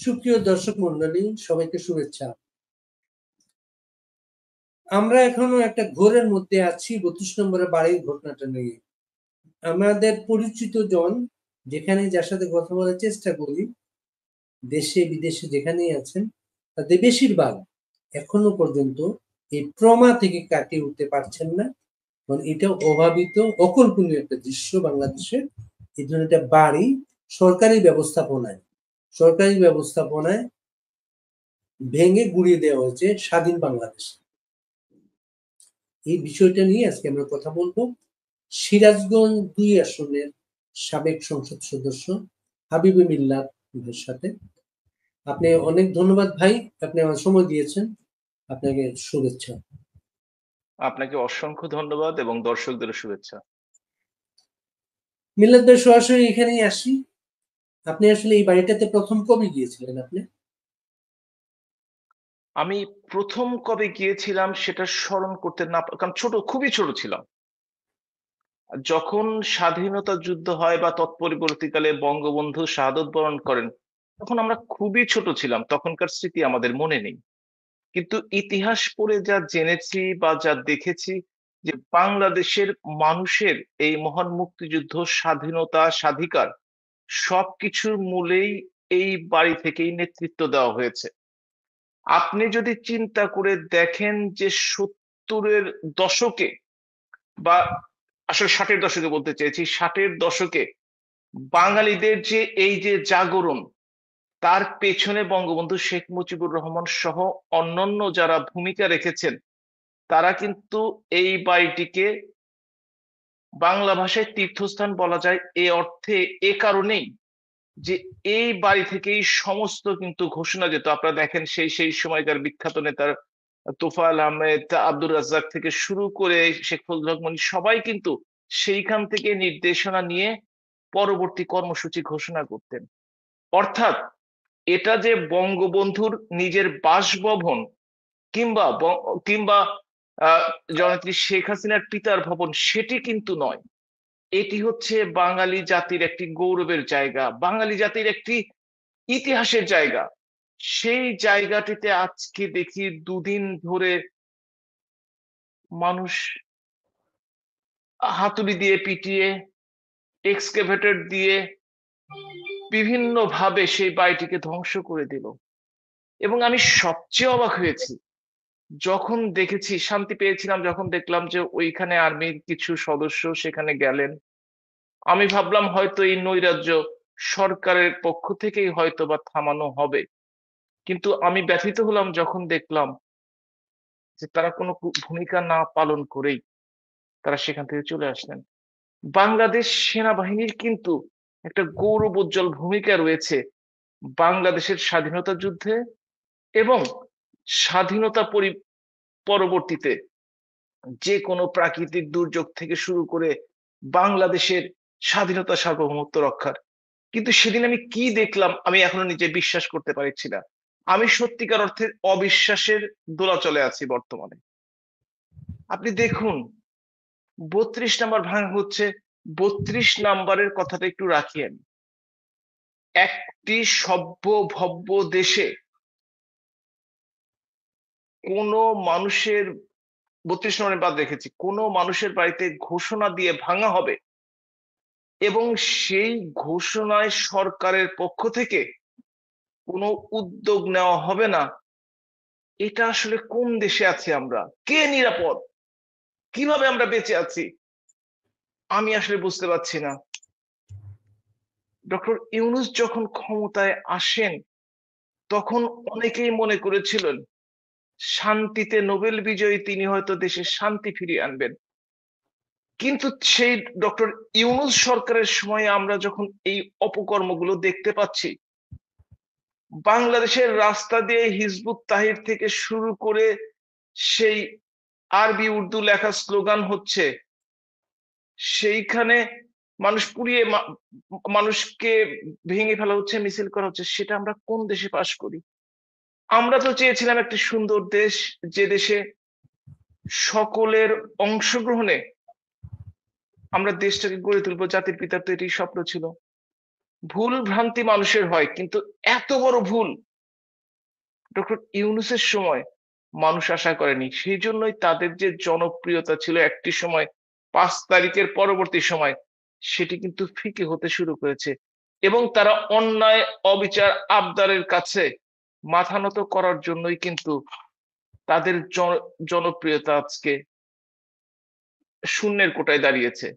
সুপ্রিয় দর্শক মন্ডলী, সবাইকে শুভেচ্ছা। আমরা এখনো একটা ঘোরের মধ্যে আছি 32 নম্বরের বাড়ির ঘটনাটা নিয়ে। আমাদের পরিচিত জন যেখানে যার সাথে কথা বলার চেষ্টা করি, দেশে বিদেশে যেখানেই আছেন, তাদের বেশিরভাগ এখনো পর্যন্ত এই ট্রমা থেকে কাটিয়ে উঠতে পারছেন না। কারণ এটা অভাবিত অকল্পনীয় একটা দৃশ্য বাংলাদেশের। এই ধরনের একটা বাড়ি সরকারি ব্যবস্থাপনায় ভেঙে গুঁড়িয়ে দেওয়া হয়েছে স্বাধীন বাংলাদেশে। এই বিষয়টা নিয়ে আজকে আমরা কথা বলবো সিরাজগঞ্জ ২ আসনের সাবেক সংসদ সদস্য হাবিবে মিল্লাত ভাইয়ের সাথে। আপনি অনেক ধন্যবাদ ভাই, আপনি আমার সময় দিয়েছেন। আপনাকে শুভেচ্ছা। আপনাকে অসংখ্য ধন্যবাদ এবং দর্শকদের শুভেচ্ছা। মিল্লাত ভাই, সরাসরি এখানেই আসি। আপনি আসলে এই বাড়িটাতে প্রথম কবে গিয়েছিলেন আপনি? আমি প্রথম কবে গিয়েছিলাম সেটা স্মরণ করতে না কারণ খুবই ছোট ছিলাম। যখন স্বাধীনতা যুদ্ধ হয় বা তৎপরবর্তীকালে বঙ্গবন্ধু শাহাদত বরণ করেন, তখন আমরা খুবই ছোট ছিলাম, তখনকার স্মৃতি আমাদের মনে নেই। কিন্তু ইতিহাস পড়ে যা জেনেছি বা যা দেখেছি, যে বাংলাদেশের মানুষের এই মহান মুক্তিযুদ্ধ, স্বাধীনতা, স্বাধিকার সবকিছুর মূলেই এই বাড়ি থেকেই নেতৃত্ব দেওয়া হয়েছে। আপনি যদি চিন্তা করে দেখেন যে 70-এর দশকে বা আসলে 60-এর দশকে বলতে চেয়েছি, 60-এর দশকে বাঙালিদের যে এই যে জাগরণ, তার পেছনে বঙ্গবন্ধু শেখ মুজিবুর রহমান সহ অন্যান্য যারা ভূমিকা রেখেছেন, তারা কিন্তু এই বাড়িটিকে বাংলা ভাষায় তীর্থস্থান বলা যায় এ অর্থে, এ কারণেই যে এই বাড়ি থেকেই সমস্ত কিন্তু ঘোষণা যেত। আপনারা দেখেন সেই সেই সময়কার বিখ্যাত নেতার তোফায়েল আহমেদ, আব্দুর রাজ্জাক থেকে শুরু করে শেখ ফজলুল হক মনি, সবাই কিন্তু সেইখান থেকে নির্দেশনা নিয়ে পরবর্তী কর্মসূচি ঘোষণা করতেন। অর্থাৎ এটা যে বঙ্গবন্ধুর নিজের বাসভবন কিংবা কিংবা আহ জননেত্রী শেখ হাসিনার পিতার ভবন, সেটি কিন্তু নয়। এটি হচ্ছে বাঙালি জাতির একটি গৌরবের জায়গা, বাঙালি জাতির একটি ইতিহাসের জায়গা। সেই জায়গাটিতে আজকে দেখি দুদিন ধরে মানুষ হাতুড়ি দিয়ে পিটিয়ে, এক্সকেভেটর দিয়ে বিভিন্ন ভাবে সেই বাড়িটিকে ধ্বংস করে দিল। এবং আমি সবচেয়ে অবাক হয়েছি যখন দেখেছি, শান্তি পেয়েছিলাম যখন দেখলাম যে ওইখানে আর্মির কিছু সদস্য সেখানে গেলেন। আমি ভাবলাম হয়তো এই নৈরাজ্য সরকারের পক্ষ থেকেই হয়তো বা থামানো হবে, কিন্তু আমি ব্যথিত হলাম যখন দেখলাম যে তারা কোনো ভূমিকা না পালন করেই তারা সেখান থেকে চলে আসলেন। বাংলাদেশ সেনাবাহিনীর কিন্তু একটা গৌরবোজ্জ্বল ভূমিকা রয়েছে বাংলাদেশের স্বাধীনতা যুদ্ধে এবং স্বাধীনতা পরবর্তীতে যে কোনো প্রাকৃতিক দুর্যোগ থেকে শুরু করে বাংলাদেশের স্বাধীনতা সার্বভৌমত্ব রক্ষার। কিন্তু সেদিন আমি কি দেখলাম আমি এখনো নিজে বিশ্বাস করতে পারছি না। আমি সত্যিকার অর্থে অবিশ্বাসের দোলাচলে আছি বর্তমানে। আপনি দেখুন, 32 নাম্বার ভাঙা হচ্ছে। 32 নাম্বারের কথাটা একটু রাখি আমি। একটি সভ্য ভব্য দেশে কোনো মানুষের, 32 নম্বরে বাদ রেখেছি, কোনো মানুষের বাড়িতে ঘোষণা দিয়ে ভাঙা হবে এবং সেই ঘোষণায় সরকারের পক্ষ থেকে কোনো উদ্যোগ নেওয়া হবে না। এটা আসলে কোন দেশে আছি আমরা? কে নিরাপদ? কিভাবে আমরা বেঁচে আছি? আমি আসলে বুঝতে পারছি না। ডক্টর ইউনূস যখন ক্ষমতায় আসেন, তখন অনেকেই মনে করেছিলেন শান্তিতে নোবেল বিজয়ী তিনি হয়তো দেশে শান্তি ফিরিয়ে আনবেন। কিন্তু সেই ডক্টর ইউনূস সরকারের সময়ে আমরা যখন এই অপকর্মগুলো দেখতে পাচ্ছি, বাংলাদেশের রাস্তা দিয়ে হিজবুত তাহির থেকে শুরু করে সেই আরবি উর্দু লেখা স্লোগান হচ্ছে, সেইখানে মানুষ পুড়িয়ে মানুষকে ভেঙে ফেলা হচ্ছে, মিছিল করা হচ্ছে। সেটা আমরা কোন দেশে বাস করি? আমরা তো চেয়েছিলাম একটি সুন্দর দেশ, যে দেশে সকলের অংশগ্রহণে আমরা দেশটাকে গড়ে তুলবো। জাতির পিতার তো এটি স্বপ্ন ছিল। ভুল ভ্রান্তি মানুষের হয়, কিন্তু এত বড় ভুল ডক্টর ইউনূসের সময় মানুষ আশা করেনি। সেই জন্যই তাদের যে জনপ্রিয়তা ছিল একটি সময়, 5 তারিখের পরবর্তী সময় সেটি কিন্তু ফিকে হতে শুরু করেছে, এবং তারা অন্যায়, অবিচার, আবদারের কাছে মাথা নত করার জন্যই কিন্তু তাদের জনপ্রিয়তা আজকে শূন্যের কোটায় দাঁড়িয়েছে।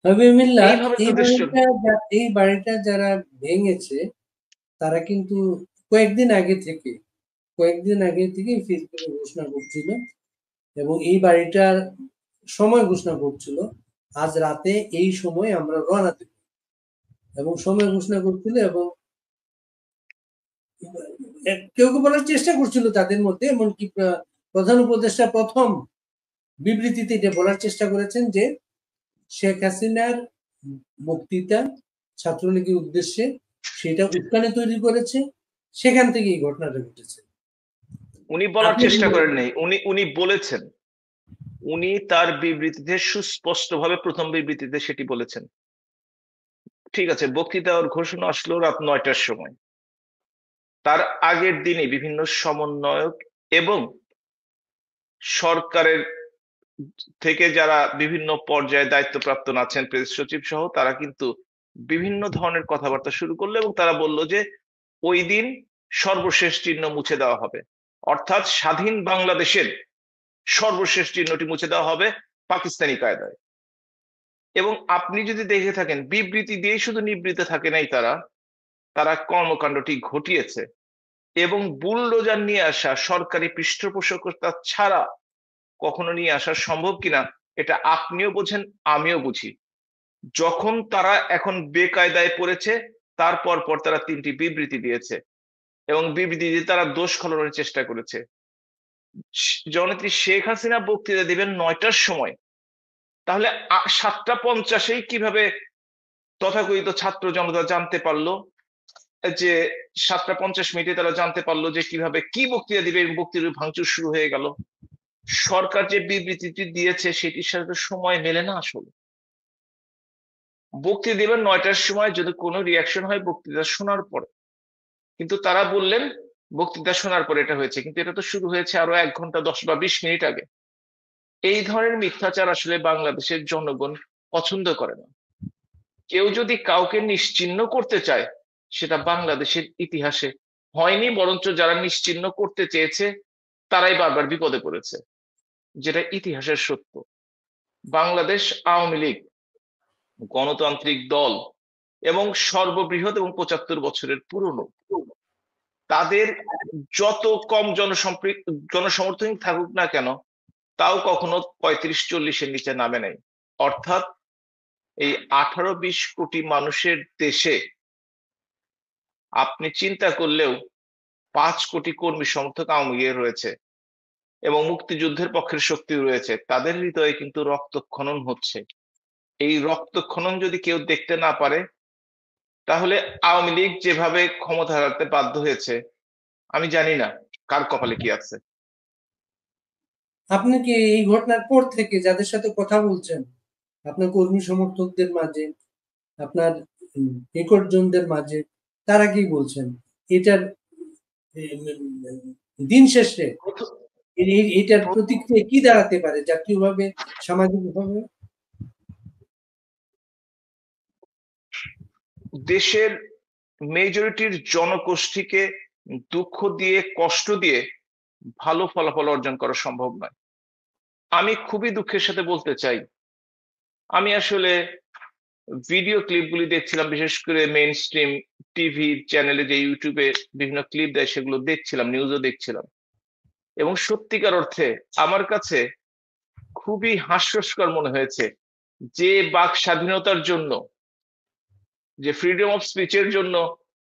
হাবিবুল্লাহ, এইভাবে তো দেশ চলবে। এই বাড়িটা যারা ভেঙেছে তারা কিন্তু কয়েকদিন আগে থেকে ফেসবুকে ঘোষণা করছিল, এবং এই বাড়িটার সময় ঘোষণা করছিল, আজ রাতে এই সময় আমরা রওনা দেব, এবং সময় ঘোষণা করছিল। এবং কেউ কেউ বলার চেষ্টা করছিল তাদের মধ্যে, এমনকি প্রধান উপদেষ্টা প্রথম বিবৃতিতে এটা বলার চেষ্টা করেছেন যে শেখ হাসিনার বক্তৃতা ছাত্রলীগের উদ্দেশ্যে সেটা উস্কানি তৈরি করেছে, সেখান থেকে এই ঘটনাটা ঘটেছে। উনি বলার আপনি চেষ্টা করেন নাই, উনি বলেছেন। উনি তার বিবৃতিতে সুস্পষ্টভাবে প্রথম বিবৃতিতে সেটি বলেছেন। ঠিক আছে, বক্তৃতা ওর ঘোষণা আসলো রাত 9টার সময়। তার আগের দিনে বিভিন্ন সমন্বয়ক এবং সরকারের থেকে যারা বিভিন্ন পর্যায়ে দায়িত্বপ্রাপ্ত আছেন, প্রেস সচিব সহ, তারা কিন্তু বিভিন্ন ধরনের কথাবার্তা শুরু করলো, এবং তারা বলল যে ওই দিন সর্বশেষ চিহ্ন মুছে দেওয়া হবে, অর্থাৎ স্বাধীন বাংলাদেশের সর্বশেষ চিহ্নটি মুছে দেওয়া হবে পাকিস্তানি কায়দায়। এবং আপনি যদি দেখে থাকেন, বিবৃতি দিয়েই শুধু নিবৃত্ত থাকে নাই, তারা কর্মকাণ্ডটি ঘটিয়েছে। এবং বুলডোজার নিয়ে আসা সরকারি পৃষ্ঠপোষকতা ছাড়া কখনো নিয়ে আসা সম্ভব কিনা এটা আপনিও বোঝেন, আমিও বুঝি। যখন তারা এখন বেকায়দায় পড়েছে, তারপর তারা 3টি বিবৃতি দিয়েছে, এবং বিবৃতি দিয়ে তারা দোষ খলনের চেষ্টা করেছে। জননেত্রী শেখ হাসিনা বক্তৃতা দিবেন 9টার সময়, তাহলে 7টা 50-এই কিভাবে তথাকথিত ছাত্র জনতা জানতে পারলো যে 7টা 50 মিনিটে তারা জানতে পারলো যে কিভাবে কি বক্তৃতা দিবে, এবং বক্তৃতার ভাঙচুর শুরু হয়ে গেল। সরকার যে বিবৃতিটি দিয়েছে সেটির সাথে তো সময় মেলে না। আসলে বক্তৃতা দেবেন 9টার সময়, যদি কোনো রিয়াকশন হয় বক্তৃতা শোনার পরে, কিন্তু তারা বললেন বক্তৃতা শোনার পরে এটা হয়েছে, কিন্তু এটা তো শুরু হয়েছে আরো 1 ঘন্টা 10 বা 20 মিনিট আগে। এই ধরনের মিথ্যাচার আসলে বাংলাদেশের জনগণ পছন্দ করে না। কেউ যদি কাউকে নিশ্চিহ্ন করতে চায়, সেটা বাংলাদেশের ইতিহাসে হয়নি, বরঞ্চ যারা নিশ্চিহ্ন করতে চেয়েছে তারাই বারবার বিপদে পড়েছে, যেটা ইতিহাসের সত্য। বাংলাদেশ আওয়ামী লীগ গণতান্ত্রিক দল এবং সর্ববৃহৎ এবং 75 বছরের পুরনো, তাদের যত কম জনসমর্থন থাকুক না কেন, তাও কখনো 35-40-এর নিচে নামে নাই। অর্থাৎ এই 18-20 কোটি মানুষের দেশে আপনি চিন্তা করলেও 5 কোটি কর্মী সমর্থক আওয়ামী লীগের রয়েছে, এবং মুক্তিযুদ্ধের পক্ষের শক্তি রয়েছে। তাদের হৃদয়ে কিন্তু রক্তক্ষরণ হচ্ছে। এই রক্তক্ষরণ যদি কেউ দেখতে না পারে, তাহলে আওয়ামী লীগ যেভাবে ক্ষমতা হারাতে বাধ্য হয়েছে, আমি জানি না কার কপালে কি আছে। আপনি কি এই ঘটনার পর থেকে যাদের সাথে কথা বলছেন, আপনার কর্মী সমর্থকদের মাঝে, আপনার নিকটজনদের মাঝে, তারা কি বলছেন এটার দিন শেষে এটার প্রতিক্রিয়া কি দাঁড়াতে পারে জাতীয়ভাবে, সামাজিকভাবে? দেশের মেজরিটির জনগোষ্ঠীকে দুঃখ দিয়ে, কষ্ট দিয়ে ভালো ফলাফল অর্জন করা সম্ভব নয়। আমি খুবই দুঃখের সাথে বলতে চাই, আমি আসলে ভিডিও ক্লিপগুলি দেখছিলাম, বিশেষ করে মেইন স্ট্রিম টিভি চ্যানেলে যে ইউটিউবে বিভিন্ন ক্লিপ দেয় সেগুলো দেখছিলাম, নিউজও দেখছিলাম। এবং সত্যিকার অর্থে আমার কাছে খুবই হাস্যস্কর মনে হয়েছে যে বাক স্বাধীনতার জন্য, যে ফ্রিডম অফ স্পিচের জন্য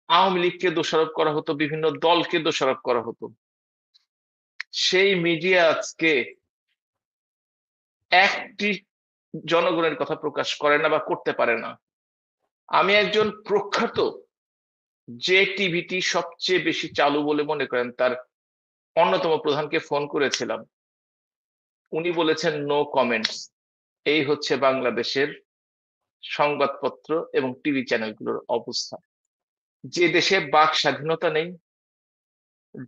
আওয়ামী লীগকে দোষারোপ করা হতো, বিভিন্ন দলকে দোষারোপ করা হতো, সেই মিডিয়া আজকে একটি জনগণের কথা প্রকাশ করে না বা করতে পারে না। আমি একজন প্রখ্যাত, যে টিভিটি সবচেয়ে বেশি চালু বলে মনে করেন, তার অন্যতম প্রধানকে ফোন করেছিলাম। উনি বলেছেন নো কমেন্টস। এই হচ্ছে বাংলাদেশের সংবাদপত্র এবং টিভি চ্যানেলগুলোর অবস্থা। যে দেশে বাক স্বাধীনতা নেই,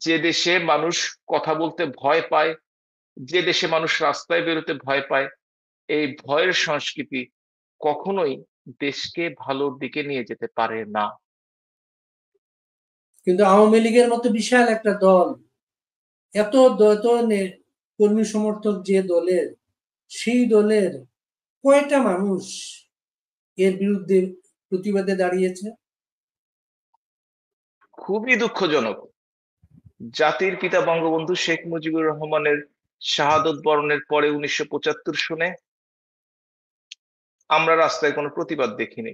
যে দেশে মানুষ কথা বলতে ভয় পায়, যে দেশে মানুষ রাস্তায় বেরোতে ভয় পায়, এই ভয়ের সংস্কৃতি কখনোই দেশকে ভালোর দিকে নিয়ে যেতে পারে না। কিন্তু আওয়ামী লীগের মতো বিশাল একটা দল, এত কর্মী সমর্থক যে দলের, সেই দলের কয়টা মানুষ এর বিরুদ্ধে প্রতিবাদে দাঁড়িয়েছে? খুবই দুঃখজনক। জাতির পিতা বঙ্গবন্ধু শেখ মুজিবুর রহমানের শাহাদত বরণের পরে 1975 সনে আমরা রাস্তায় কোনো প্রতিবাদ দেখিনি।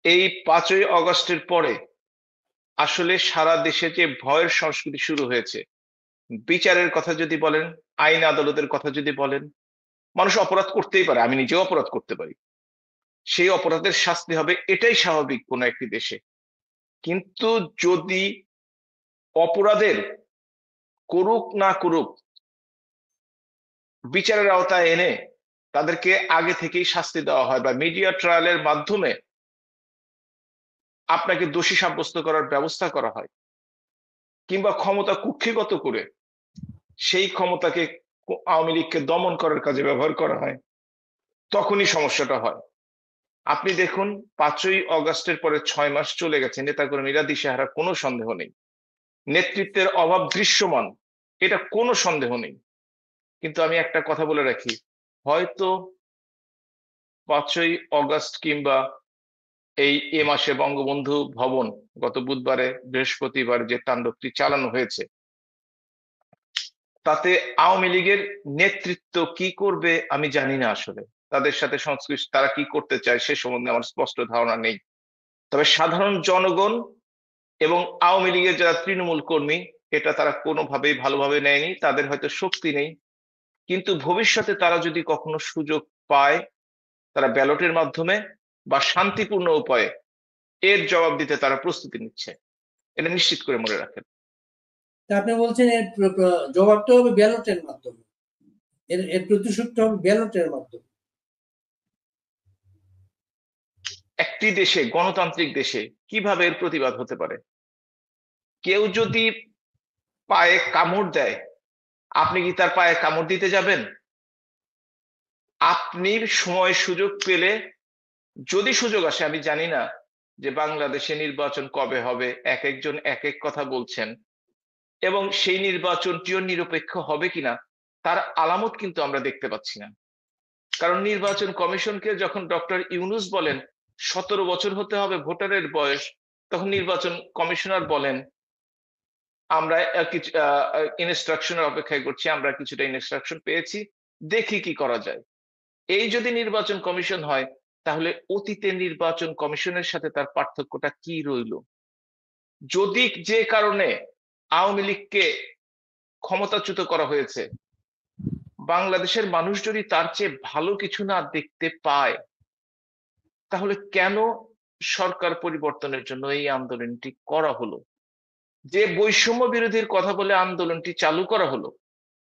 এই 5ই অগস্টের পরে আসলে সারা দেশে যে ভয়ের সংস্কৃতি শুরু হয়েছে, বিচারের কথা যদি বলেন, আইন আদালতের কথা যদি বলেন, মানুষ অপরাধ করতেই পারে, আমি নিজেও অপরাধ করতে পারি, সেই অপরাধের শাস্তি হবে, এটাই স্বাভাবিক কোনো একটি দেশে। কিন্তু যদি অপরাধের করুক না করুক বিচারের আওতায় এনে তাদেরকে আগে থেকেই শাস্তি দেওয়া হয় বা মিডিয়া ট্রায়ালের মাধ্যমে আপনাকে দোষী সাব্যস্ত করার ব্যবস্থা করা হয়, কিংবা ক্ষমতা কুক্ষিগত করে সেই ক্ষমতাকে আওয়ামী লীগকে দমন করার কাজে ব্যবহার করা হয়, তখনই সমস্যাটা হয়। আপনি দেখুন 5ই অগস্টের পরে 6 মাস চলে গেছে, নেতাকর্মীরা দিশেহারা, কোনো সন্দেহ নেই। নেতৃত্বের অভাব দৃশ্যমান, এটা কোনো সন্দেহ নেই। কিন্তু আমি একটা কথা বলে রাখি, হয়তো 5ই অগস্ট কিংবা এ মাসে বঙ্গবন্ধু ভবন গত বুধবারে বৃহস্পতিবার যে তাণ্ডবটি চালানো হয়েছে, তাতে আওয়ামী লীগের নেতৃত্ব কি করবে আমি জানি না। আসলে তাদের সাথে সংশ্লিষ্ট, তারা কি করতে চায় সে সম্বন্ধে আমার স্পষ্ট ধারণা নেই। তবে সাধারণ জনগণ এবং আওয়ামী লীগের যারা তৃণমূল কর্মী, এটা তারা কোনোভাবেই ভালোভাবে নেয়নি, তাদের হয়তো শক্তি নেই। কিন্তু ভবিষ্যতে তারা যদি কখনো সুযোগ পায়, তারা ব্যালটের মাধ্যমে বা শান্তিপূর্ণ উপায়ে এর জবাব দিতে তারা প্রস্তুতি নিচ্ছে, এটা নিশ্চিত করে মনে রাখেন। তা আপনি বলছেন এর জবাবটা হবে ব্যালটের মাধ্যমে, এর প্রতিশোধটা হবে ব্যালটের মাধ্যমে। একটি দেশে, গণতান্ত্রিক দেশে কিভাবে এর প্রতিবাদ হতে পারে? কেউ যদি পায়ে কামড় দেয়, আপনি কি তার পায়ে কামড় দিতে যাবেন? আপনি সময় সুযোগ পেলে, যদি সুযোগ আসে, আমি জানি না যে বাংলাদেশে নির্বাচন কবে হবে, এক একজন এক এক কথা বলছেন, এবং সেই নির্বাচনটিও নিরপেক্ষ হবে কিনা তার আলামত কিন্তু আমরা দেখতে পাচ্ছি না। কারণ নির্বাচন কমিশনকে যখন ডক্টর ইউনূস বলেন 17 বছর হতে হবে ভোটারের বয়স, তখন নির্বাচন কমিশনার বলেন আমরা কিছু ইনস্ট্রাকশনের অপেক্ষায় করছি, আমরা কিছুটা ইনস্ট্রাকশন পেয়েছি, দেখি কি করা যায়। এই যদি নির্বাচন কমিশন হয়, তাহলে অতীতে নির্বাচন কমিশনের সাথে তার পার্থক্যটা কি রইল? যদি যে কারণে আওয়ামী লীগকে ক্ষমতাচ্যুত করা হয়েছে, বাংলাদেশের মানুষ যদি তার চেয়ে ভালো কিছু না দেখতে পায়, তাহলে কেন সরকার পরিবর্তনের জন্য এই আন্দোলনটি করা হলো? যে বৈষম্য বিরোধীর কথা বলে আন্দোলনটি চালু করা হলো,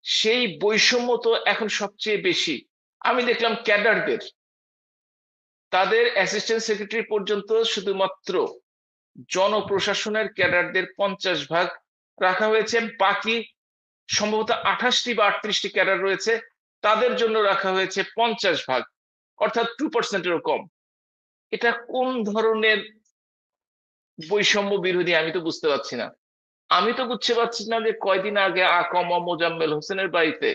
সেই বৈষম্য তো এখন সবচেয়ে বেশি আমি দেখলাম ক্যাডারদের, তাদের অ্যাসিস্ট্যান্ট সেক্রেটারি পর্যন্ত শুধুমাত্র জনপ্রশাসনের ক্যাডারদের 50% রাখা হয়েছে, বাকি সম্ভবত 28টি বা 38টি ক্যাডার রয়েছে, তাদের জন্য রাখা হয়েছে 50%, অর্থাৎ 2%-এরও কম। এটা কোন ধরনের বৈষম্য বিরোধী আমি তো বুঝতে পারছি না। আমি তো বুঝতে পারছি না যে কয়দিন আগে আকমা মোজাম্মেল হোসেনের বাড়িতে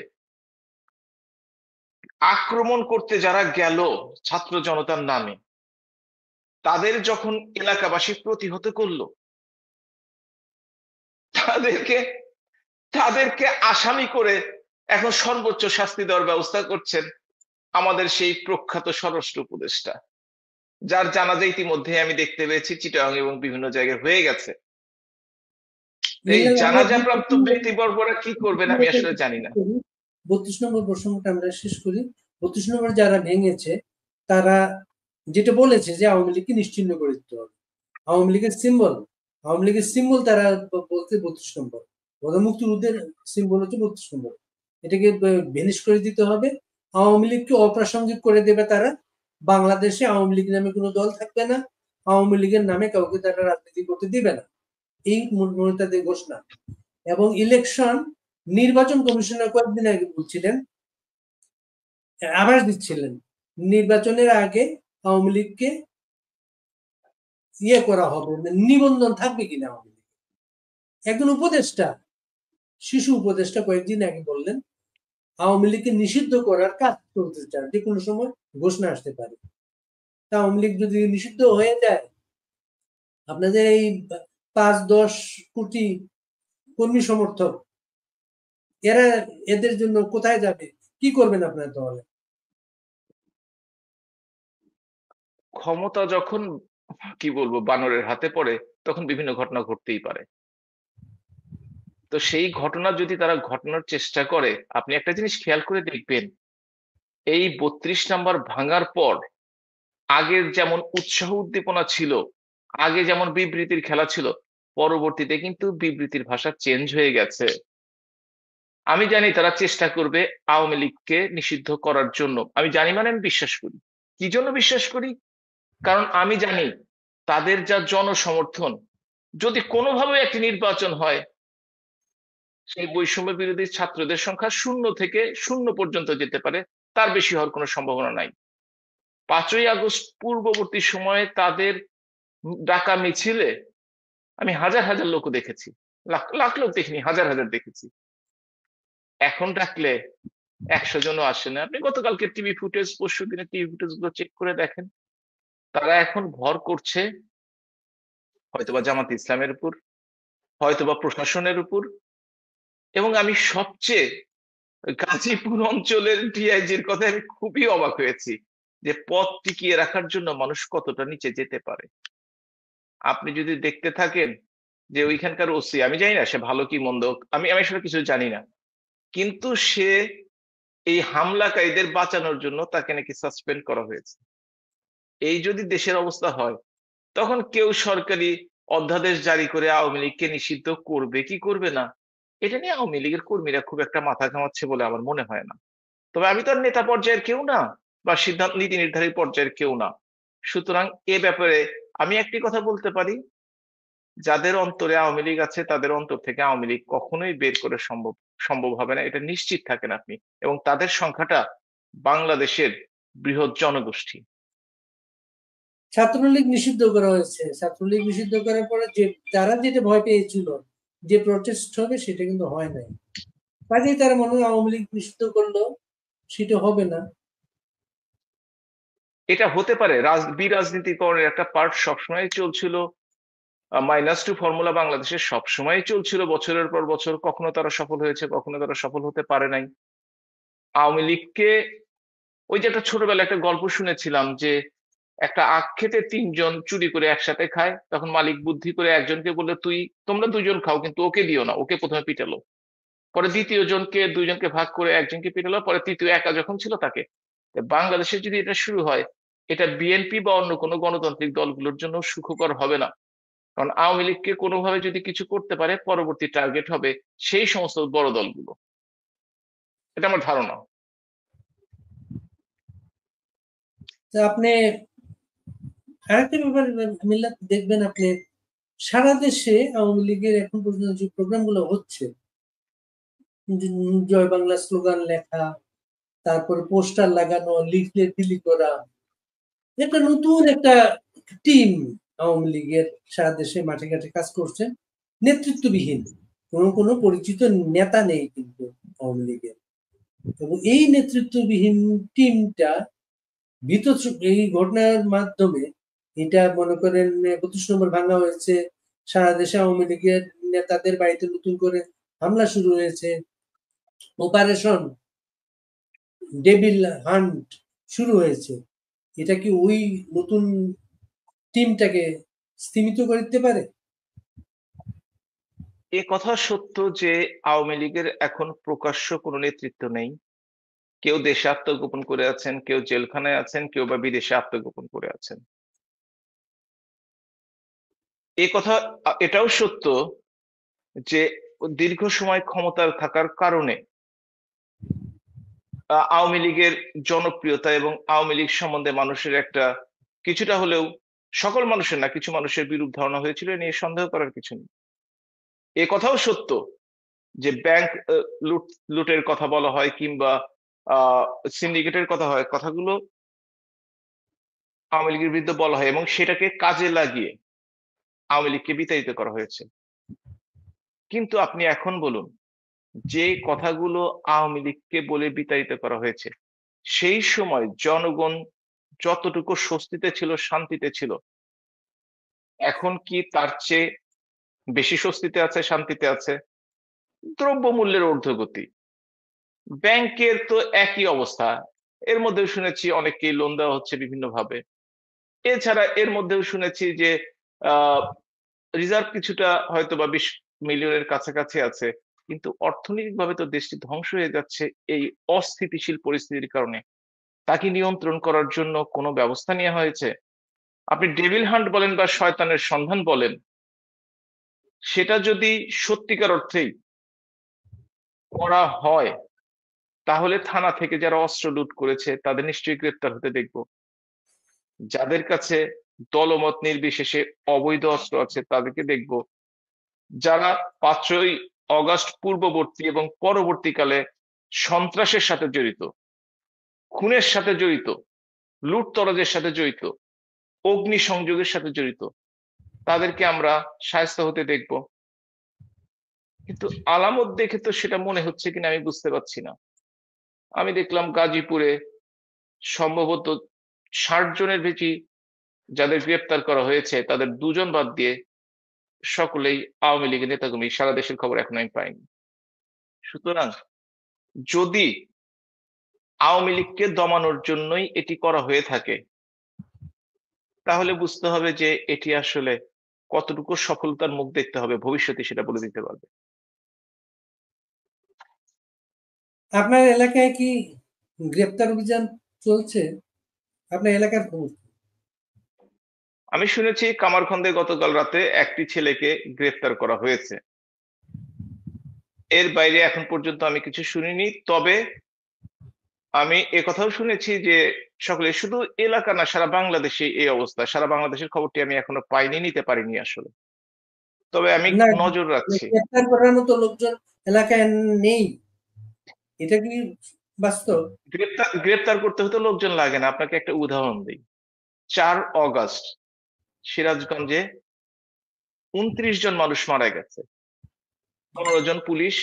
আক্রমণ করতে যারা গেল ছাত্র জনতার নামে, তাদের যখন এলাকাবাসী প্রতিহত করলো, তাদেরকে তাদেরকে আসামি করে এখন সর্বোচ্চ শাস্তি দেওয়ার ব্যবস্থা করছেন আমাদের সেই প্রখ্যাত স্বরাষ্ট্র উপদেষ্টা, যার জানাজা ইতিমধ্যে আমি দেখতে পেয়েছি চিটাগাং এবং বিভিন্ন জায়গায় হয়ে গেছে। এই জানাজা প্রাপ্ত ব্যক্তিবর্গরা কি করবেন আমি আসলে জানি না। 32 নম্বর প্রসঙ্গটা আমরা শেষ করি। 32 নম্বর যারা ভেঙেছে, তারা যেটা বলেছে যে আওয়ামী লীগকে নিশ্চিহ্ন করে দিতে হবে। আওয়ামী লীগের সিম্বল তারা বলতে 32 নম্বর, গণমুক্তিযুদ্ধের সিম্বল হচ্ছে 32 নম্বর, এটাকে ভ্যানিশ করে দিতে হবে। আওয়ামী লীগকে অপ্রাসঙ্গিক করে দেবে তারা। বাংলাদেশে আওয়ামী লীগ নামে কোনো দল থাকবে না, আওয়ামী লীগের নামে কাউকে তারা রাজনীতি করতে দিবে না, এই তাদের ঘোষণা। এবং ইলেকশন নির্বাচন কমিশনার কয়েকদিন আগে বলছিলেন, আভাস দিচ্ছিলেন নির্বাচনের আগে আওয়ামী লীগকে করা হবে, নিবন্ধন থাকবে কিনা আওয়ামী লীগ। একজন উপদেষ্টা, শিশু উপদেষ্টা কয়েকদিন আগে বললেন আওয়ামী লীগকে নিষিদ্ধ করার কাজ চলতে চায়, যে কোনো সময় ঘোষণা আসতে পারে। তা আওয়ামী লীগ যদি নিষিদ্ধ হয়ে যায়, আপনাদের এই 5-10 কোটি কর্মী সমর্থক, এরা এদের জন্য কোথায় যাবে, কি করবেন আপনারা তাহলে? ক্ষমতা যখন কি বলবো বানরের হাতে পড়ে, তখন বিভিন্ন ঘটনা ঘটতেই পারে। তো সেই ঘটনা যদি তারা ঘটানোর চেষ্টা করে, আপনি একটা জিনিস খেয়াল করে দেখবেন, এই 32 নাম্বার ভাঙার পর আগের যেমন উৎসাহ উদ্দীপনা ছিল, আগে যেমন বিবৃতির খেলা ছিল, পরবর্তীতে কিন্তু বিবৃতির ভাষা চেঞ্জ হয়ে গেছে। আমি জানি তারা চেষ্টা করবে আওয়ামী লীগকে নিষিদ্ধ করার জন্য। আমি জানি মানে আমি বিশ্বাস করি। কি জন্য বিশ্বাস করি? কারণ আমি জানি তাদের যা জনসমর্থন, যদি কোনোভাবে একটি নির্বাচন হয়, সেই বৈষম্য বিরোধী ছাত্রদের সংখ্যা 0 থেকে 0 পর্যন্ত যেতে পারে, তার বেশি হওয়ার কোনো সম্ভাবনা নাই। 5ই আগস্ট পূর্ববর্তী সময়ে তাদের ডাকা মিছিলে আমি হাজার হাজার লোক দেখেছি, লাখ লাখ লোক দেখিনি, হাজার হাজার দেখেছি। এখন ডাকলে 100 জনও আসে না। আপনি গতকালকে টিভি ফুটেজ, পরশু দিনের টিভি ফুটেজ গুলো চেক করে দেখেন। তারা এখন ভর করছে হয়তোবা জামাত ইসলামের উপর, হয়তোবা প্রশাসনের উপর। এবং আমি সবচেয়ে গাজীপুর অঞ্চলের ডিআইজির কথা আমি খুবই অবাক হয়েছি, যে পথ টিকিয়ে রাখার জন্য মানুষ কতটা নিচে যেতে পারে। আপনি যদি দেখতে থাকেন যে ওইখানকার ওসি, আমি জানি না সে ভালো কি মন্দ, আমি আমি আসলে কিছু জানি না, কিন্তু সে এই হামলাকারীদের বাঁচানোর জন্য তাকে নাকি সাসপেন্ড করা হয়েছে। এই যদি দেশের অবস্থা হয়, তখন কেউ সরকারি অধ্যাদেশ জারি করে আওয়ামী লীগকে নিষিদ্ধ করবে কি করবে না, এটা নিয়ে আওয়ামী লীগের কর্মীরা খুব একটা মাথা ঘামাচ্ছে বলে আমার মনে হয় না। তবে আমি তো আর নেতা পর্যায়ের কেউ না, বা সিদ্ধান্ত নীতি নির্ধারী পর্যায়ের কেউ না। সুতরাং এ ব্যাপারে আমি একটি কথা বলতে পারি, যাদের অন্তরে আওয়ামী লীগ আছে তাদের অন্তর থেকে আওয়ামী লীগ কখনোই বের করে সম্ভব সম্ভব হবে না, এটা নিশ্চিত থাকেন আপনি। এবং তাদের সংখ্যাটা বাংলাদেশের বৃহৎ জনগোষ্ঠী। ছাত্রলীগ নিষিদ্ধ করা হয়েছে, ছাত্রলীগ নিষিদ্ধ করার পরে যে তারা যেটা ভয় পেয়েছিল যে প্রটেস্ট হবে, সেটা কিন্তু হয় নাই। কাজেই তারা মনে হয় আওয়ামী লীগ নিষিদ্ধ করলো, সেটা হবে না। এটা হতে পারে, বিরাজনীতিকরণের একটা পার্ট সবসময় চলছিল। -2 ফর্মুলা বাংলাদেশের সবসময় চলছিল, বছরের পর বছর। কখনো তারা সফল হয়েছে, কখনো তারা সফল হতে পারে নাই। আওয়ামী লীগকে, ওই যে একটা ছোটবেলায় একটা গল্প শুনেছিলাম, যে একটা আখ খেতে 3 জন চুরি করে একসাথে খায়, তখন মালিক বুদ্ধি করে একজনকে বললো, তোমরা 2 জন খাও, কিন্তু ওকে দিও না, ওকে প্রথমে পিটালো। পরে দ্বিতীয় জনকে, 2 জনকে ভাগ করে একজনকে পিটালো, পরে তৃতীয় একা যখন ছিল তাকে। বাংলাদেশে যদি এটা শুরু হয়, এটা বিএনপি বা অন্য কোনো গণতান্ত্রিক দলগুলোর জন্য সুখকর হবে না। কারণ আওয়ামী লীগকে কোনোভাবে যদি কিছু করতে পারে, পরবর্তী টার্গেট হবে সেই সমস্ত বড় দলগুলো। এটা আমার ধারণা। তো আপনি আরেকটা ব্যাপার মিল্লাত দেখবেন, আপনি সারা দেশে আওয়ামী লীগের এখন পর্যন্ত যে প্রোগ্রামগুলো হচ্ছে, জয় বাংলা স্লোগান লেখা, তারপর পোস্টার লাগানো, লিফলেট বিলি করা, একটা নতুন একটা টিম আওয়ামী লীগের সারা দেশে মাঠে ঘাটে কাজ করছে, নেতৃত্ববিহীন, কোনো পরিচিত নেতা নেই কিন্তু আওয়ামী লীগের। এবং এই নেতৃত্ববিহীন টিমটা এই ঘটনার মাধ্যমে, এটা মনে করেন 32 নম্বর ভাঙা হয়েছে, সারা দেশে আওয়ামী লীগের নেতাদের বাড়িতে নতুন করে হামলা শুরু হয়েছে, অপারেশন ডেভিল হান্ট শুরু হয়েছে। এটা কি ওই নতুন টিমটাকে স্তীমিত করে দিতে পারে? এ কথা সত্য যে আওয়ামী লীগের এখন প্রকাশ্য কোনো নেতৃত্ব নেই। কেউ দেশে আত্মগোপন করে আছেন, কেউ জেলখানায় আছেন, কেউ বা বিদেশে আত্মগোপন করে আছেন। এ কথা এটাও সত্য যে দীর্ঘ সময় ক্ষমতার থাকার কারণে আওয়ামী লীগের জনপ্রিয়তা এবং আওয়ামী লীগ সম্বন্ধে মানুষের একটা কিছুটা হলেও, সকল মানুষের না, কিছু মানুষের বিরূপ ধারণা হয়েছিল, এ নিয়ে সন্দেহ করার কিছু নেই। এ কথাও সত্য যে ব্যাংক লুটের কথা বলা হয় কিংবা সিন্ডিকেটের কথা হয়, কথাগুলো আওয়ামী লীগের বিরুদ্ধে বলা হয় এবং সেটাকে কাজে লাগিয়ে আওয়ামী লীগকে বিতাড়িত করা হয়েছে। কিন্তু আপনি এখন বলুন, যে কথাগুলো আওয়ামী লীগকে বলে বিতাড়িত করা হয়েছে, সেই সময় জনগণ যতটুকু স্বস্তিতে ছিল, শান্তিতে ছিল, এখন কি তার চেয়ে বেশি স্বস্তিতে আছে, শান্তিতে আছে? দ্রব্যমূল্যের ঊর্ধ্বগতি, ব্যাংকের তো একই অবস্থা, এর মধ্যেও শুনেছি অনেককেই লোন দেওয়া হচ্ছে বিভিন্ন ভাবে। এছাড়া এর মধ্যেও শুনেছি যে রিজার্ভ কিছুটা হয়তো বা 20 মিলিয়নের কাছাকাছি আছে, কিন্তু অর্থনৈতিকভাবে তো দেশটি ধ্বংস হয়ে যাচ্ছে এই অস্থিতিশীল পরিস্থিতির কারণে। তাকে নিয়ন্ত্রণ করার জন্য কোনো ব্যবস্থা নেওয়া হয়েছে? আপনি ডেভিল হান্ট বলেন বা শয়তানের সন্ধান বলেন, সেটা যদি সত্যিকার অর্থেই করা হয়, তাহলে থানা থেকে যারা অস্ত্র লুট করেছে তাদের নিশ্চয়ই গ্রেপ্তার হতে দেখব। যাদের কাছে দলমত নির্বিশেষে অবৈধ অস্ত্র আছে তাদেরকে দেখব। যারা 5ই অগাস্ট পূর্ববর্তী এবং পরবর্তীকালে সন্ত্রাসের সাথে জড়িত, খুনের সাথে জড়িত, লুটতরাজের সাথে জড়িত, অগ্নিসংযোগের সাথে জড়িত, তাদেরকে আমরা শায়েস্তা হতে দেখব। কিন্তু আলামত দেখে তো সেটা মনে হচ্ছে কিনা আমি বুঝতে পারছি না। আমি দেখলাম গাজীপুরে সম্ভবত 60 জনের বেশি যাদের গ্রেপ্তার করা হয়েছে, তাদের 2 জন বাদ দিয়ে সকলেই আওয়ামী লীগের নেতাকর্মী। সারা দেশের খবর এখন আমি পাইনি। সুতরাং যদি আওয়ামী লীগকে দমানোর জন্যই এটি করা হয়ে থাকে, তাহলে বুঝতে হবে যে এটি আসলে কতটুকু সফলতার মুখ দেখতে হবে, ভবিষ্যতে সেটা বলে দিতে পারবে। আপনার এলাকায় কি গ্রেপ্তার অভিযান চলছে? আপনার এলাকার খবর কি? আমি শুনেছি কামারখন্দে গতকাল রাতে একটি ছেলেকে গ্রেফতার করা হয়েছে। এর বাইরে এখন পর্যন্ত আমি কিছু শুনিনি। তবে আমি কথাও শুনেছি যে সকলে, শুধু এলাকা না, সারা বাংলাদেশে এই অবস্থা। সারা বাংলাদেশের খবরটি আমি এখনো পাইনি, নিতে পারিনি আসলে। তবে আমি না, নজর রাখছি। গ্রেপ্তার করার মতো লোকজন এলাকায় নেই, এটা কি বাস্তব? গ্রেপ্তার করতে হতে লোকজন লাগে না। আপনাকে একটা উদাহরণ দিই। 4 অগাস্ট সিরাজগঞ্জে 29 জন মানুষ মারা গেছে। 15 জন পুলিশ,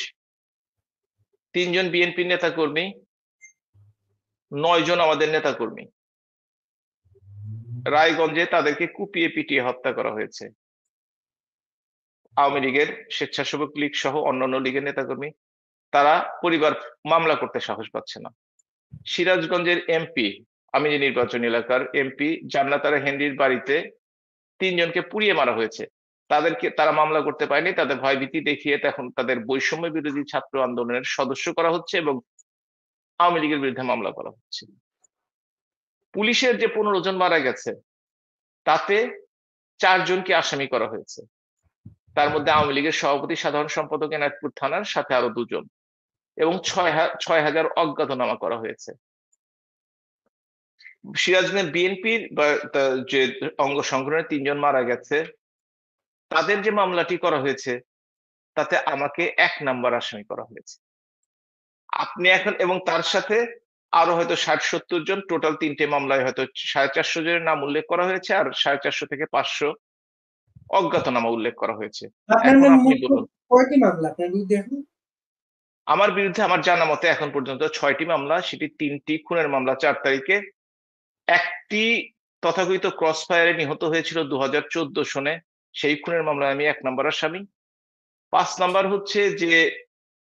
3 জন বিএনপি নেতাকর্মী, 9 জন আমাদের নেতাকর্মী। রায়গঞ্জে তাদেরকে কুপিয়ে পিটিয়ে হত্যা করা হয়েছে। আওয়ামী লীগের, স্বেচ্ছাসেবক লীগ সহ অন্যান্য লীগের নেতাকর্মী। তারা পরিবার মামলা করতে সাহস পাচ্ছে না। সিরাজগঞ্জের এমপি, আমি যে নির্বাচনী এলাকার এমপি, জান্নাতারা হেনরির বাড়িতে 3 জনকে পুড়িয়ে মারা হয়েছে। তারা মামলা করতে পারেনি, তাদের ভয়ভীতি দেখিয়ে তখন তাদের বৈষম্য বিরোধী ছাত্র আন্দোলনের সদস্য করা হচ্ছে এবং আওয়ামী লীগের বিরুদ্ধে মামলা করা হচ্ছে। পুলিশের যে 15 জন মারা গেছে, তাতে 4 জনকে আসামি করা হয়েছে। তার মধ্যে আওয়ামী লীগের সভাপতি, সাধারণ সম্পাদক এনায়তপুর থানার, সাথে আরো 2 জন, এবং 6,000 অজ্ঞাতনামা করা হয়েছে। সিরাজগঞ্জ বিএনপির যে অঙ্গ সংগঠনের 3 জন মারা গেছে, তাদের যে মামলাটি করা হয়েছে তাতে আমাকে 1 নাম্বার আসামি করা হয়েছে। আপনি এখন, এবং তার সাথে আরো হয়তো 60-70 জন, টোটাল 3টে মামলায় হয়তো 450 জনের নাম উল্লেখ করা হয়েছে, আর 450 থেকে 500 অজ্ঞাতনামা উল্লেখ করা হয়েছে। আপনার এখন নাম আপনি মোট বলুন। কয়টি মামলা আপনার বিরুদ্ধে এখন? আমার বিরুদ্ধে আমার জানা মতে এখন পর্যন্ত 6টি মামলা, সেটি 3টি খুনের মামলা 4 তারিখে। একটি তথাকথিত ক্রস ফায়ারে নিহত হয়েছিল 2014 সনে, সেই খুনের মামলায় আমি 1 নাম্বার আসামি। 5 নাম্বার হচ্ছে যে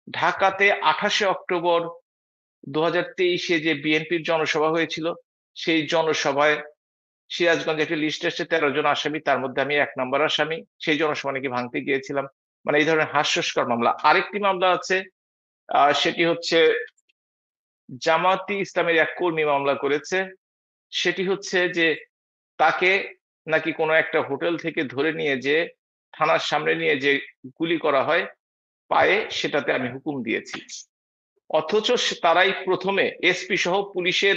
ঢাকাতে 28 অক্টোবর 2023-এ যে বিএনপির জনসভা হয়েছিল, সেই জনসভায় সিরাজগঞ্জে একটি লিস্ট এসেছে 13 জন আসামি, তার মধ্যে আমি 1 নাম্বার আসামি। সেই জনসভা নাকি ভাঙতে গিয়েছিলাম। মানে এই ধরনের হাস্যস্কর মামলা। আরেকটি মামলা আছে, সেটি হচ্ছে জামাতি ইসলামের এক কর্মী মামলা করেছে। সেটি হচ্ছে যে তাকে নাকি কোনো একটা হোটেল থেকে ধরে নিয়ে যে থানার সামনে নিয়ে যে গুলি করা হয় পায়ে, সেটাতে আমি হুকুম দিয়েছি। অথচ তারাই প্রথমে এসপি সহ পুলিশের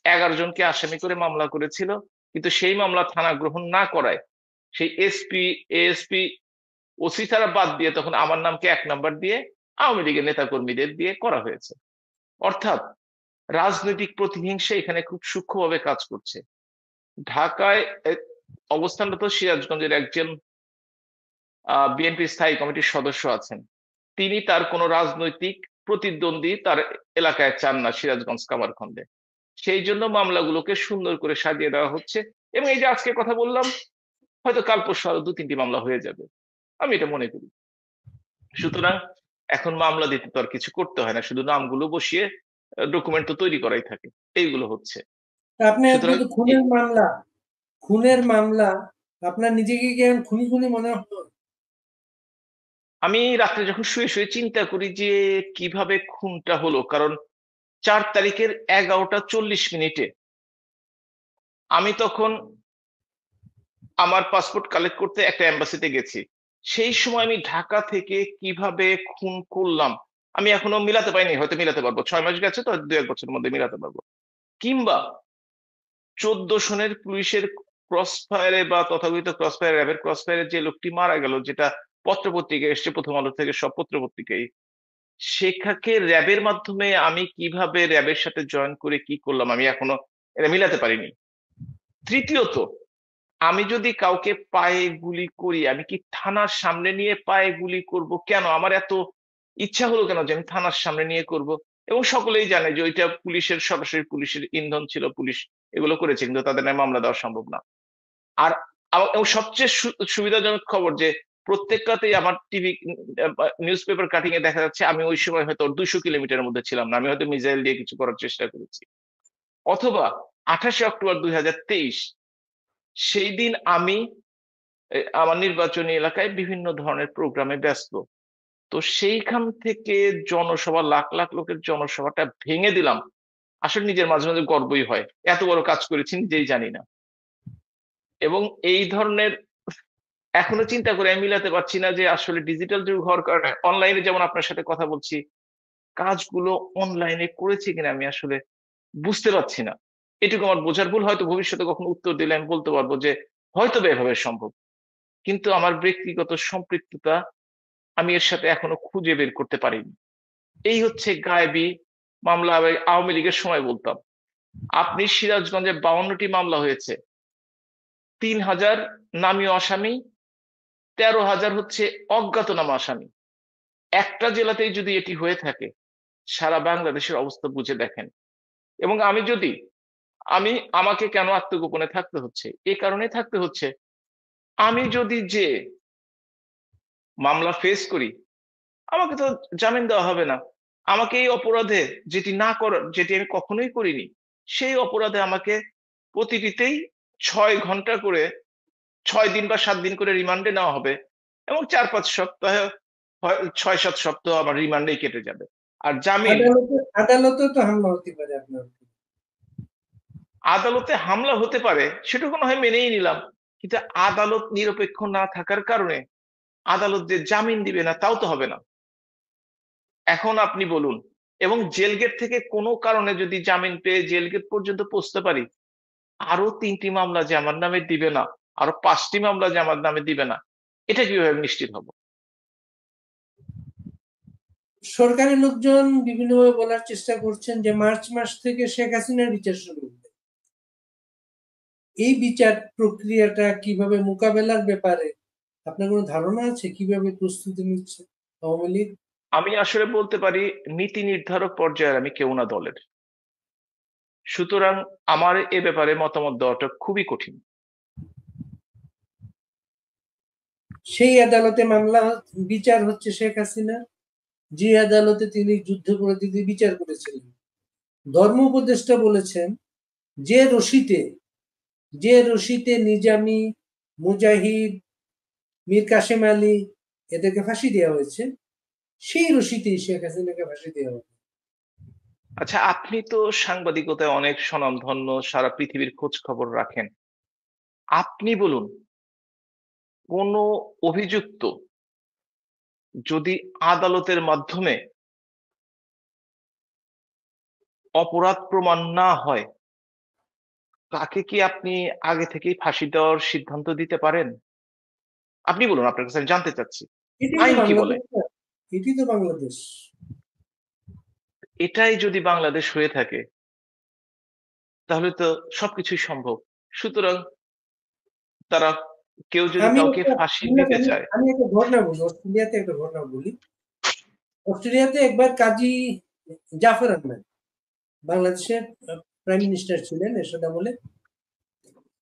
11 জনকে আসামি করে মামলা করেছিল, কিন্তু সেই মামলা থানা গ্রহণ না করায় সেই এসপি, এএসপি, ওসি তারা বাদ দিয়ে তখন আমার নামকে 1 নাম্বার দিয়ে আওয়ামী লীগের নেতাকর্মীদের দিয়ে করা হয়েছে। অর্থাৎ রাজনৈতিক প্রতিহিংসা এখানে খুব সূক্ষ্মভাবে কাজ করছে। ঢাকায় অবস্থানরত সিরাজগঞ্জের একজন বিএনপি স্থায়ী কমিটির সদস্য আছেন, তিনি তার কোনো রাজনৈতিক প্রতিদ্বন্দ্বী তার এলাকায় চান না সিরাজগঞ্জ কামারখন্দে। সেই জন্য মামলাগুলোকে সুন্দর করে সাজিয়ে দেওয়া হচ্ছে, এবং এই যে আজকে কথা বললাম, হয়তো কাল পরশু আরো 2-3টি মামলা হয়ে যাবে, আমি এটা মনে করি। সুতরাং এখন মামলা দিতে তো আর কিছু করতে হয় না, শুধু নামগুলো বসিয়ে ডকুমেন্ট তো তৈরি করাই থাকে, এইগুলো হচ্ছে। আপনি সুতরাং তো খুনের মামলা, আপনার নিজেকে কি এখন খুনি খুনি মনে হলো? আমি রাত্রে যখন শুয়ে শুয়ে চিন্তা করি যে কিভাবে খুনটা হলো, কারণ 4 তারিখের 11টা 40 মিনিটে আমি তখন আমার পাসপোর্ট কালেক্ট করতে একটা এম্বাসিতে গেছি। সেই সময় আমি ঢাকা থেকে কিভাবে খুন করলাম আমি এখনো মিলাতে পারিনি, হয়তো মিলাতে পারবো, 6 মাস গেছে তো, 2-1 বছরের মধ্যে মিলাতে পারবো। কিংবা 14 সনের পুলিশের ক্রস ফায়ারে বা তথাকথিত ক্রস ফায়ার, র্যাবের ক্রস ফায়ারে যে লোকটি মারা গেল, যেটা পত্রপত্রিকায় এসছে, প্রথম আলো থেকে সব পত্রপত্রিকায়, শেখাকে র্যাবের মাধ্যমে আমি কিভাবে র্যাবের সাথে জয়েন করে কি করলাম আমি এখনো এটা মিলাতে পারিনি। তৃতীয়ত, আমি যদি কাউকে পায়ে গুলি করি, আমি কি থানার সামনে নিয়ে পায়ে গুলি করব কেন? আমার এত ইচ্ছা হলো কেন যে আমি থানার সামনে নিয়ে করব? এবং সকলেই জানে যে ওইটা পুলিশের, সরাসরি পুলিশের ইন্ধন ছিল, পুলিশ এগুলো করেছে, কিন্তু তাদের নামে মামলা দেওয়া সম্ভব না। আর এবং সবচেয়ে সুবিধাজনক খবর যে প্রত্যেকটাতেই আমার টিভি নিউজ পেপার কাটিং এ দেখা যাচ্ছে আমি ওই সময় হয়তো 200 কিলোমিটারের মধ্যে ছিলাম না, আমি হয়তো মিসাইল দিয়ে কিছু করার চেষ্টা করেছি। অথবা 28শে অক্টোবর 2023, সেই দিন আমি আমার নির্বাচনী এলাকায় বিভিন্ন ধরনের প্রোগ্রামে ব্যস্ত, তো সেইখান থেকে জনসভা, লাখ লাখ লোকের জনসভাটা ভেঙে দিলাম। আসলে নিজের মাঝে মাঝে গর্বই হয়, এত বড় কাজ করেছি নিজেই জানি না। এবং এই ধরনের এখনো চিন্তা করে আমি মিলাতে পারছি না যে আসলে ডিজিটাল যুগ হওয়ার কারণে অনলাইনে যেমন আপনার সাথে কথা বলছি, কাজগুলো অনলাইনে করেছি কিনা আমি আসলে বুঝতে পারছি না। এটুকু আমার বোঝার ভুল, হয়তো ভবিষ্যতে কখনো উত্তর দিলে আমি বলতে পারবো যে হয়তো বা এভাবে সম্ভব, কিন্তু আমার ব্যক্তিগত সম্পৃক্ততা আমি এর সাথে এখনো খুঁজে বের করতে পারিনি। এই হচ্ছে গায়েবী মামলা। আমি আওয়ামী লীগের সময় বলতাম, আপনি সিরাজগঞ্জে 52টি মামলা হয়েছে, 3,000 নামীয় আসামি, 13,000 হচ্ছে অজ্ঞাতনামা আসামি। একটা জেলাতেই যদি এটি হয়ে থাকে, সারা বাংলাদেশের অবস্থা বুঝে দেখেন। এবং আমি আমাকে কেন আত্মগোপনে থাকতে হচ্ছে? এই কারণে থাকতে হচ্ছে, আমি যদি যে মামলা ফেস করি, আমাকে তো জামিন দেওয়া হবে না। আমাকে এই অপরাধে, যেটি আমি কখনোই করিনি, সেই অপরাধে আমাকে প্রতিটিতেই 6 ঘন্টা করে, 6 দিন বা 7 দিন করে রিমান্ডে নেওয়া হবে, এবং 4-5 সপ্তাহে, 6-7 সপ্তাহ আমার রিমান্ডেই কেটে যাবে। আর জামিন, আদালতেও তো হামলা হতে পারে আপনার। আদালতে হামলা হতে পারে, সেটুকু না হয় মেনেই নিলাম, কিন্তু আদালত নিরপেক্ষ না থাকার কারণে আদালত যে জামিন দিবে না তাও তো হবে না। এখন আপনি বলুন, এবং জেল গেট থেকে কোনো কারণে যদি জামিন পেয়ে জেল গেট পর্যন্ত পৌঁছতে পারি, আরো 3টি মামলা যে আমার নামে দিবে না, আরো 5টি মামলা যে আমার নামে দিবে না, এটা কিভাবে নিশ্চিত হব? সরকারি লোকজন বিভিন্নভাবে বলার চেষ্টা করছেন যে মার্চ মাস থেকে শেখ হাসিনার বিচার শুরু হবে। এই বিচার প্রক্রিয়াটা কিভাবে মোকাবেলার ব্যাপারে আপনার কোনো ধারণা আছে? কিভাবে প্রস্তুতি নিচ্ছে আওয়ামী লীগ? আমি আসলে বলতে পারি, নীতি নির্ধারক পর্যায়ের আমি কেউ না দলের, সুতরাং আমার এ ব্যাপারে মতামত দেওয়াটা খুবই কঠিন। সেই আদালতে বিচার হচ্ছে শেখ হাসিনা, যে আদালতে তিনি যুদ্ধাপরাধীদের বিচার করেছিলেন। ধর্ম উপদেষ্টা বলেছেন যে রশিতে নিজামী, মুজাহিদ, মীর কাসেম আলী এদেরকে ফাঁসি দেওয়া হয়েছে, সেই রশিতেই শেখ হাসিনাকে ফাঁসি দেওয়া হবে। আচ্ছা, আপনি তো সাংবাদিকতায় অনেক স্বনামধন্য, সারা পৃথিবীর খোঁজ খবর রাখেন, আপনি বলুন, কোন অভিযুক্ত যদি আদালতের মাধ্যমে অপরাধ প্রমাণ না হয় তাকে কি আপনি আগে থেকেই ফাঁসি দেওয়ার সিদ্ধান্ত দিতে পারেন? আপনি বলুন, আপনার কাছে আমি জানতে চাচ্ছি এটাই তো আইন কি বলে। বাংলাদেশ না? এটাই তো বাংলাদেশ। এটাই যদি বাংলাদেশ হয়ে থাকে তাহলে তো সবকিছুই সম্ভব। সুতরাং তারা কেউ যদি আমি কাউকে একটা ফাঁসি আমি দিতে আমি চায়। আমি একটা ঘটনা বলি, অস্ট্রেলিয়াতে একটা ঘটনা বলি। অস্ট্রেলিয়াতে একবার কাজী জাফর আহমেদ বাংলাদেশের প্রাইম মিনিস্টার ছিলেন এরশাদ আমলে।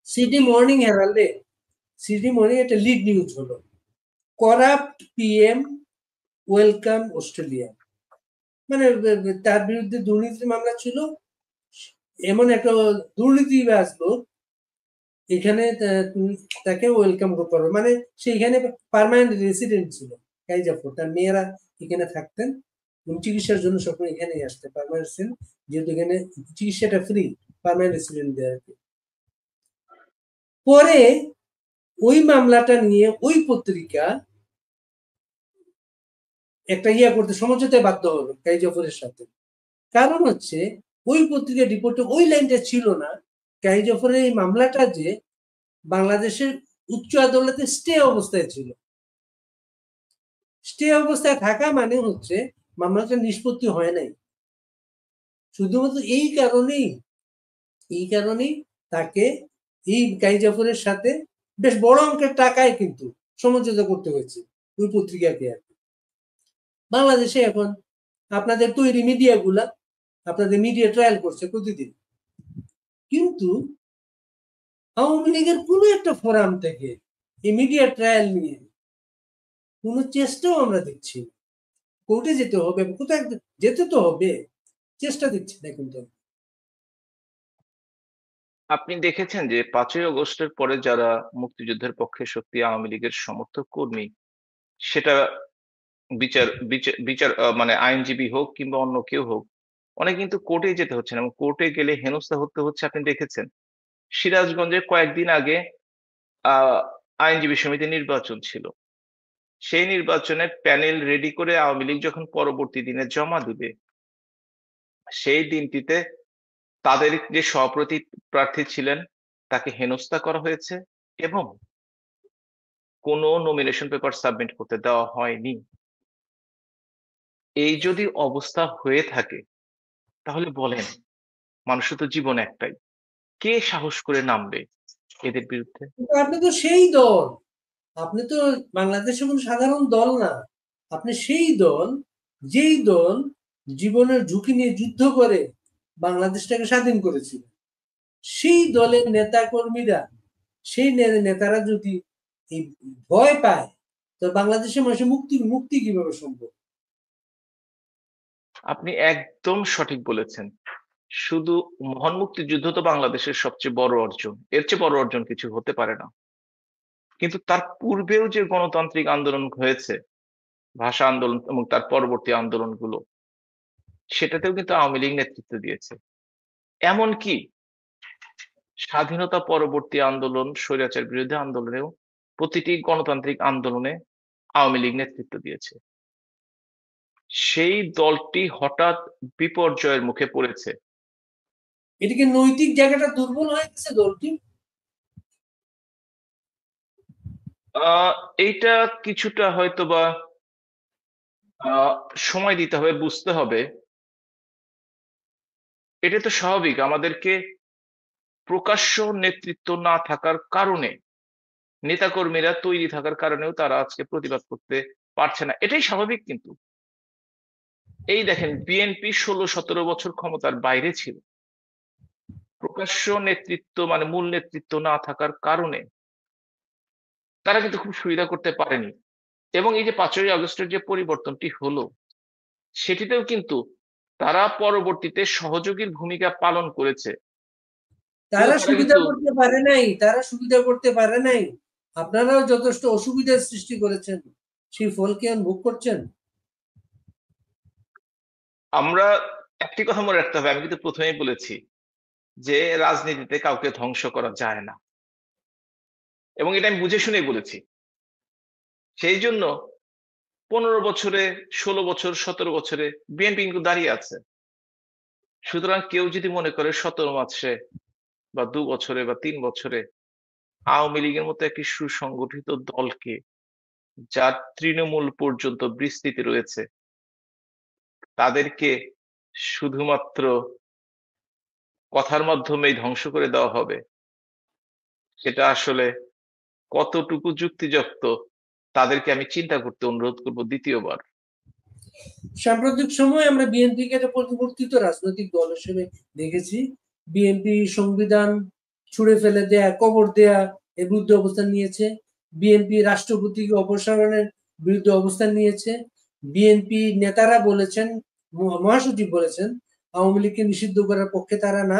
সিডনি মর্নিং হেরাল্ডে, সিডনি মর্নিং একটা লিড নিউজ হলো, করাপ্ট পিএম ওয়েলকাম অস্ট্রেলিয়া। মানে তার বিরুদ্ধে দুর্নীতির মামলা ছিল, এমন একটা দুর্নীতিবাজ লোক এখানে তাকে ওয়েলকাম করবে, মানে সে এখানে পার্মানেন্ট রেসিডেন্ট ছিল। কাইজাফর তার মেয়েরা এখানে থাকতেন এবং চিকিৎসার জন্য সবসময় এখানেই আসতেন পার্মানেন্ট রেসিডেন্ট, যেহেতু এখানে চিকিৎসাটা ফ্রি পার্মানেন্ট রেসিডেন্ট দেয় আর কি। পরে ওই মামলাটা নিয়ে ওই পত্রিকা একটা করতে সমঝোতায় বাধ্য হলো কাইজাফরের সাথে। কারণ হচ্ছে ওই পত্রিকার রিপোর্টে ওই লাইনটা ছিল না, কাইজাফরের এই মামলাটা যে বাংলাদেশের উচ্চ আদালতে স্টে অবস্থায় ছিল। স্টে অবস্থায় থাকা মানে হচ্ছে মামলাটা নিষ্পত্তি হয় নাই। শুধুমাত্র এই কারণেই তাকে এই কাইজাফরের সাথে বেশ বড় অঙ্কের টাকায় কিন্তু সমঝোতা করতে হয়েছে ওই পত্রিকাকে আর কি। বাংলাদেশে এখন আপনাদের তৈরি মিডিয়াগুলা আপনাদের মিডিয়া ট্রায়াল করছে প্রতিদিন, কিন্তু আওয়ামী লীগের কোনো একটা ফোরাম থেকে এই মিডিয়া ট্রায়াল নিয়ে কোনো চেষ্টাও আমরা দেখছি না। কোর্টে যেতে হবে, কোথায় যেতে তো হবে, চেষ্টা দিচ্ছি না কিন্তু। আপনি দেখেছেন যে 5ই আগস্টের পরে যারা মুক্তিযুদ্ধের পক্ষে শক্তি আওয়ামী লীগের সমর্থক কর্মী, সেটা বিচার বিচার বিচার মানে আইনজীবী হোক কিংবা অন্য কেউ হোক, অনেক কিন্তু কোর্টে যেতে হচ্ছে না, এবং কোর্টে গেলে হেনস্থা হতে হচ্ছে। আপনি দেখেছেন সিরাজগঞ্জে কয়েকদিন আগে আহ আইনজীবী সমিতি নির্বাচন ছিল। সেই নির্বাচনের প্যানেল রেডি করে আওয়ামী লীগ যখন পরবর্তী দিনে জমা দিবে, সেই দিনটিতে তাদের যে সভাপতি প্রার্থী ছিলেন তাকে হেনস্থা করা হয়েছে এবং কোনো নমিনেশন পেপার সাবমিট করতে দেওয়া হয়নি। এই যদি অবস্থা হয়ে থাকে তাহলে বলেন, মানুষের তো জীবন একটাই, কে সাহস করে নামবে এদের বিরুদ্ধে? কিন্তু আপনি তো সেই দল, আপনি তো বাংলাদেশের কোনো সাধারণ দল না, আপনি সেই দল যেই দল জীবনের ঝুঁকি নিয়ে যুদ্ধ করে বাংলাদেশটাকে স্বাধীন করেছিল। সেই দলের নেতা কর্মীরা, সেই নেতারা যদি এই ভয় পায়, তো বাংলাদেশের মানুষের মুক্তি কিভাবে সম্ভব? আপনি একদম সঠিক বলেছেন। শুধু মহান মুক্তিযুদ্ধ তো বাংলাদেশের সবচেয়ে বড় অর্জন, এর চেয়ে বড় অর্জন কিছু হতে পারে না। কিন্তু তার পূর্বেও যে গণতান্ত্রিক আন্দোলন হয়েছে, ভাষা আন্দোলন এবং তার পরবর্তী আন্দোলনগুলো, সেটাতেও কিন্তু আওয়ামী লীগ নেতৃত্ব দিয়েছে। এমনকি স্বাধীনতা পরবর্তী আন্দোলন, স্বৈরাচার বিরোধী আন্দোলনেও, প্রতিটি গণতান্ত্রিক আন্দোলনে আওয়ামী লীগ নেতৃত্ব দিয়েছে। সেই দলটি হঠাৎ বিপর্যয়ের মুখে পড়েছে। এদিকে নৈতিক জায়গাটা দুর্বল হয়ে গেছে দলটি। আহ এইটা কিছুটা হয়তোবা আহ সময় দিতে হবে, বুঝতে হবে। এটা তো স্বাভাবিক, আমাদেরকে প্রকাশ্য নেতৃত্ব না থাকার কারণে, নেতাকর্মীরা তৈরি থাকার কারণেও তারা আজকে প্রতিবাদ করতে পারছে না, এটাই স্বাভাবিক। কিন্তু এই দেখেন, বিএনপি 16-17 বছর ক্ষমতার বাইরে ছিল, প্রকাশ্য নেতৃত্ব মানে মূল নেতৃত্ব না থাকার কারণে তারা কিন্তু খুব সুবিধা করতে পারেনি। এবং এই যে 5ই আগস্টের যে পরিবর্তনটি হলো, সেটিতেও কিন্তু তারা পরবর্তীতে সহযোগীর ভূমিকা পালন করেছে, কিন্তু তারা তারা সুবিধা কিন্তু করতে পারে নাই, তারা সুবিধা করতে পারে নাই। আপনারাও যথেষ্ট অসুবিধার সৃষ্টি করেছেন, সেই ফল কি ভোগ করছেন? আমরা একটি কথা মনে রাখতে হবে, আমি কিন্তু প্রথমেই বলেছি যে রাজনীতিতে কাউকে ধ্বংস করা যায় না, এবং এটা আমি বুঝে শুনেই বলেছি। সেই জন্য 15 বছরে, 16 বছর, 17 বছরে বিএনপি কিন্তু দাঁড়িয়ে আছে। সুতরাং কেউ যদি মনে করে 17 মাসে বা 2 বছরে বা 3 বছরে আওয়ামী লীগের মতো একটি সুসংগঠিত দলকে, যার তৃণমূল পর্যন্ত বিস্তৃতি রয়েছে, তাদেরকে শুধুমাত্র কথার মাধ্যমেই ধ্বংস করে দেওয়া হবে, সেটা আসলে কতটুকু যুক্তিযুক্ত তাদেরকে আমি চিন্তা করতে অনুরোধ করব দ্বিতীয়বার। সাম্প্রতিক সময়ে আমরা বিএনপিকে একটা পরিবর্তিত রাজনৈতিক দল হিসেবে দেখেছি। বিএনপি সংবিধান ছুঁড়ে ফেলে দেয়া, কবর দেয়া এর বিরুদ্ধে অবস্থান নিয়েছে। বিএনপি রাষ্ট্রপতিকে অপসারণের বিরুদ্ধে অবস্থান নিয়েছে। বিএনপি নেতারা বলেছেন, মহাসচিব বলেছেন, আওয়ামী লীগকে নিষিদ্ধ করার পক্ষে তারা না,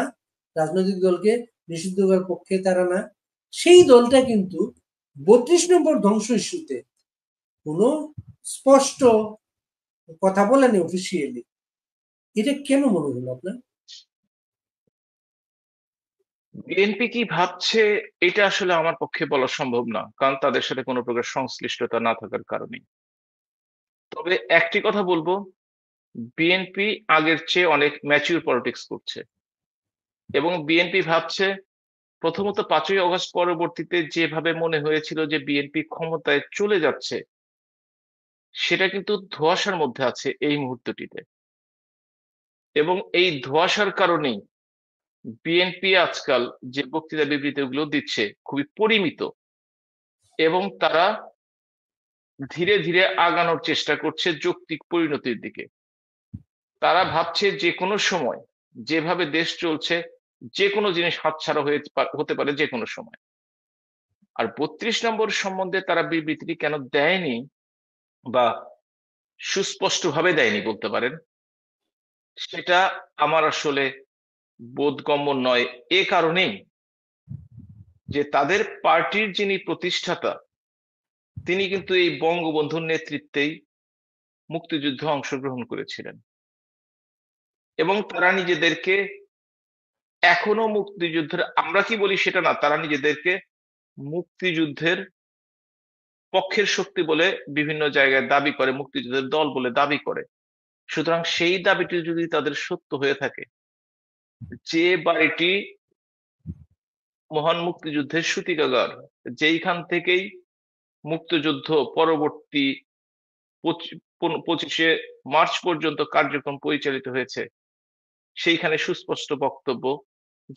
রাজনৈতিক দলকে নিষিদ্ধ করার পক্ষে তারা না। সেই দলটা কিন্তু 32 নম্বর ধ্বংস ইস্যুতে কোনো স্পষ্ট কথা বলেনি অফিসিয়ালি। এটা কেন মনে হলো আপনার? বিএনপি কি ভাবছে এটা আসলে আমার পক্ষে বলা সম্ভব না, কারণ তাদের সাথে কোনো প্রকার সংশ্লিষ্টতা না থাকার কারণে। তবে একটি কথা বলবো, বিএনপি আগের চেয়ে অনেক ম্যাচিউর পলিটিক্স করছে এবং বিএনপি ভাবছে, প্রথমত 5ই অগস্ট পরবর্তীতে যেভাবে মনে হয়েছিল যে বিএনপি ক্ষমতায় চলে যাচ্ছে, সেটা কিন্তু ধোঁয়াশার মধ্যে আছে এই মুহূর্তটিতে। এবং এই ধোঁয়াশার কারণেই বিএনপি আজকাল যে বক্তৃতা বিবৃতিগুলো দিচ্ছে খুবই পরিমিত, এবং তারা ধীরে ধীরে আগানোর চেষ্টা করছে যৌক্তিক পরিণতির দিকে। তারা ভাবছে যে কোনো সময় যেভাবে দেশ চলছে, যে কোনো জিনিস হাতছাড়া হতে পারে যে কোনো সময়। আর 32 নম্বর সম্বন্ধে তারা বিবৃতিটি কেন দেয়নি বা সুস্পষ্টভাবে দেয়নি বলতে পারেন, সেটা আমার আসলে বোধগম্য নয়। এ কারণেই যে তাদের পার্টির যিনি প্রতিষ্ঠাতা, তিনি কিন্তু এই বঙ্গবন্ধুর নেতৃত্বেই মুক্তিযুদ্ধে অংশগ্রহণ করেছিলেন এবং তারা নিজেদেরকে এখনো মুক্তিযুদ্ধের, আমরা কি বলি সেটা না, তারা নিজেদেরকে মুক্তিযুদ্ধের পক্ষের শক্তি বলে বিভিন্ন জায়গায় দাবি করে, মুক্তিযুদ্ধের দল বলে দাবি করে। সুতরাং সেই দাবিটি যদি তাদের সত্য হয়ে থাকে, যে বাড়িটি মহান মুক্তিযুদ্ধের সূতিকাগার, যেইখান থেকেই মুক্তিযুদ্ধ পরবর্তী 25শে মার্চ পর্যন্ত কার্যক্রম পরিচালিত হয়েছে, সেইখানে সুস্পষ্ট বক্তব্য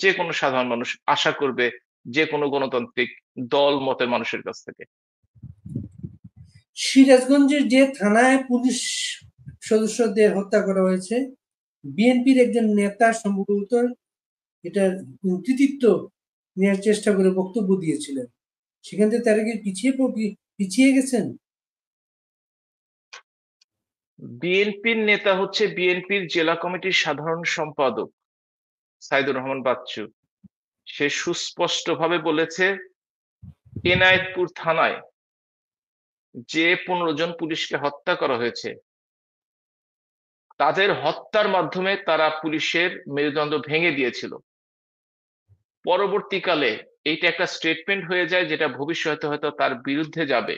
যে কোনো সাধারণ মানুষ আশা করবে যে কোনো গণতান্ত্রিক দল মতের মানুষের কাছ থেকে। সিরাজগঞ্জের যে থানায় পুলিশ সদস্যদের হত্যা করা হয়েছে, বিএনপির একজন নেতা সম্ভবত এটার কৃতিত্ব নেওয়ার চেষ্টা করে বক্তব্য দিয়েছিলেন। সেখান থেকে তারা কি পিছিয়ে গেছেন? বিএনপির নেতা হচ্ছে বিএনপির জেলা কমিটির সাধারণ সম্পাদক সাইদুর রহমান বাচ্চু। সে সুস্পষ্টভাবে বলেছে, এনায়েতপুর থানায় যে 15 জন পুলিশকে হত্যা করা হয়েছে, তাদের হত্যার মাধ্যমে তারা পুলিশের মেরুদণ্ড ভেঙে দিয়েছিল। পরবর্তীকালে এইটা একটা স্টেটমেন্ট হয়ে যায় যেটা ভবিষ্যতে হয়তো তার বিরুদ্ধে যাবে,